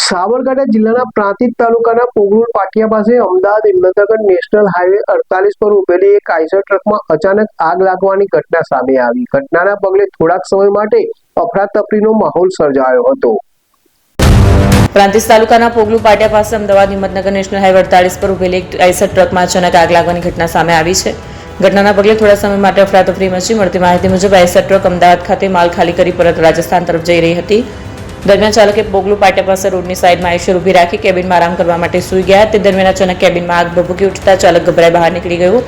સાબરકાંઠા જિલ્લાના પ્રાંતિજ તાલુકાના પોગલુર પાટિયા પાસે અમદાવાદ હિંમતનગર નેશનલ હાઈવે 48 પર ઉભેલી એક આઈસર ટ્રકમાં અચાનક આગ લાગવાની ઘટના સામે આવી. ઘટનાના પગલે થોડાક સમય માટે અફરાતફરીનો માહોલ સર્જાયો હતો. પ્રાંતિજ તાલુકાના પોગલુર પાટિયા પાસે અમદાવાદ હિંમતનગર નેશનલ હાઈવે 48 પર ઉભેલી એક આઈસર ટ્રકમાં અચાનક આગ લાગવાની ઘટના સામે આવી છે. ઘટનાના પગલે થોડા સમય માટે અફરાતફરી મચી. મળતી માહિતી મુજબ આઈસર ટ્રક અમદાવાદ ખાતે માલ ખાલી કરી પરત રાજસ્થાન તરફ જઈ રહી હતી. દરમિયાન ચાલકે પોગલુર પાટિયા પાસે રોડની સાઈડમાં આઈસર ઊભી રાખી કેબિનમાં આરામ કરવા માટે સૂઈ ગયા. તે દરમિયાન અચાનક કેબિનમાં આગ ભભૂકી ઉઠતા ચાલક ગભરાઈ બહાર નીકળી ગયું.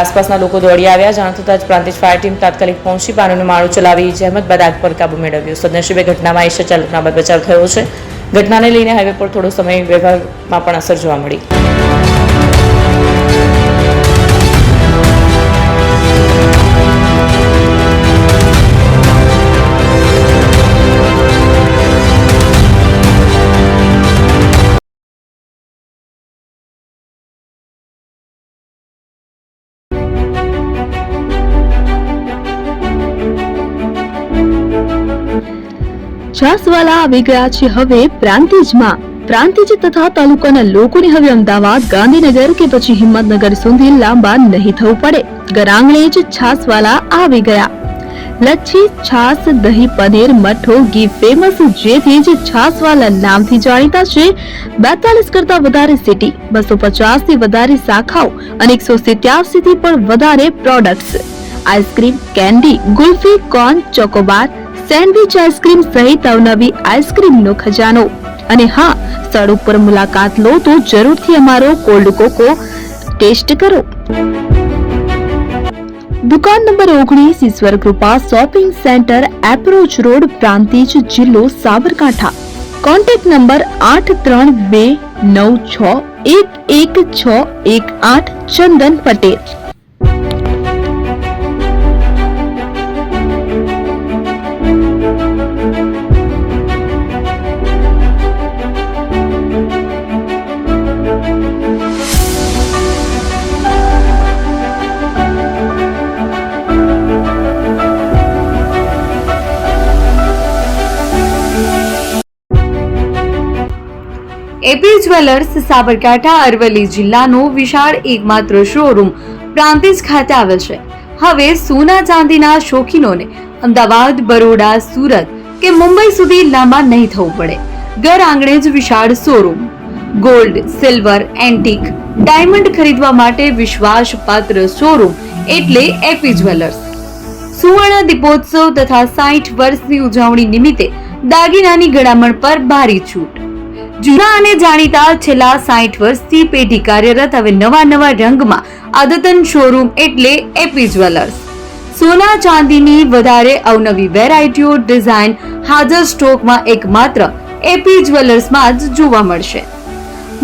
આસપાસના લોકો દોડી આવ્યા. જાણ થતાં જ પ્રાંતિજ ફાયર ટીમ તાત્કાલિક પહોંચી પાણીનું માળું ચલાવી જહેમત બાદ આગ પર કાબુ મેળવ્યો. સદનસીબે ઘટનામાં આઈસર ચાલકનો બચાવ થયો છે. ઘટનાને લઈને હાઈવે પર થોડો સમય વ્યવહારમાં પણ અસર જોવા મળી. છાસવાલા આવી ગયા છે હવે પ્રાંતિજમાં. પ્રાંતિજ તથા તાલુકાના લોકોને હવે અમદાવાદ, ગાંધીનગર કે પછી હિંમતનગર સુધી લાંબા નહીં થવું પડે. ઘર જ છાસવાલા આવી ગયા. લચ્છી, છાસ, દહીં, પનીર, મઠો, ઘી ફેમસ, જેથી જ છાસવાલા નામથી જાણીતા છે. 42 કરતા વધારે સિટી, 250 થી વધારે શાખાઓ અને 187 થી પણ વધારે products. Ice cream, candy, kulfi, corn, Chocobar, sandwich ice cream સહિત અવનવી આઈસ્ક્રીમનો ખજાનો. અને હા, સ્થળ ઉપર મુલાકાત લો તો જરૂરથી અમારો કોલ્ડ કોકો ટેસ્ટ કરો. દુકાન number 19, Ishwar Krupa shopping centre, approach road, Prantij, જિલ્લો Sabarkantha. Contact number 8329611618. Chandan Patel. AP jewellers Sabarkantha Aravalli જિલ્લાનો વિશાળ એકમાત્ર શોરૂમ પ્રાંતિજ ખાતે આવેલ છે. હવે સોના ચાંદીના શોખીનોને અમદાવાદ, બરોડા, સુરત કે મુંબઈ સુધી લાંબા નહીં થવું પડે. ઘર આંગણે જ વિશાળ showroom. Gold, silver, antique, diamond ખરીદવા માટે વિશ્વાસપાત્ર શોરૂમ એટલે એપી જ્વેલર્સ. સુવર્ણ દીપોત્સવ તથા 60 વર્ષની ઉજવણી નિમિત્તે દાગીનાની ગળામણ પર ભારી છૂટ. જૂના અને જાણીતા છેલ્લા 60 વર્ષથી પેઢી કાર્યરત હવે નવા રંગમાં અદ્યતન શોરૂમ એટલે એપી જ્વેલર્સ. સોના ચાંદીની વધારે અવનવી વેરાયટીઓ, ડિઝાઇન હાજર સ્ટોકમાં એકમાત્ર એપી જ્વેલર્સમાં જ જોવા મળશે.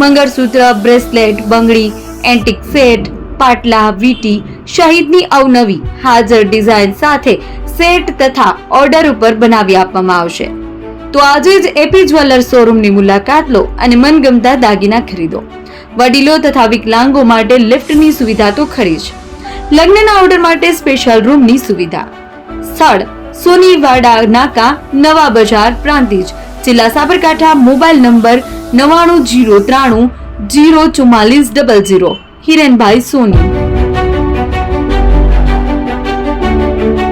મંગળસૂત્ર, બ્રેસલેટ, બંગડી, એન્ટિક સેટ, પાટલા, વીટી સહિતની અવનવી હાજર ડિઝાઇન સાથે સેટ તથા ઓર્ડર ઉપર બનાવી આપવામાં આવશે. તો આજે જ એપી જ્વેલર્સ શોરૂમની મુલાકાત લો અને મનગમતા દાગીના ખરીદો. વડીલો તથા વિકલાંગો માટે લિફ્ટની સુવિધા તો ખરી જ. લગ્નના ઓર્ડર માટે સ્પેશિયલ રૂમની સુવિધા. સ્થળ સોનીવાડા નાકા, નવા બજાર, પ્રાંતિજ, જિલ્લા સાબરકાંઠા. Mobile number 9903004400. હિરેનભાઈ સોની.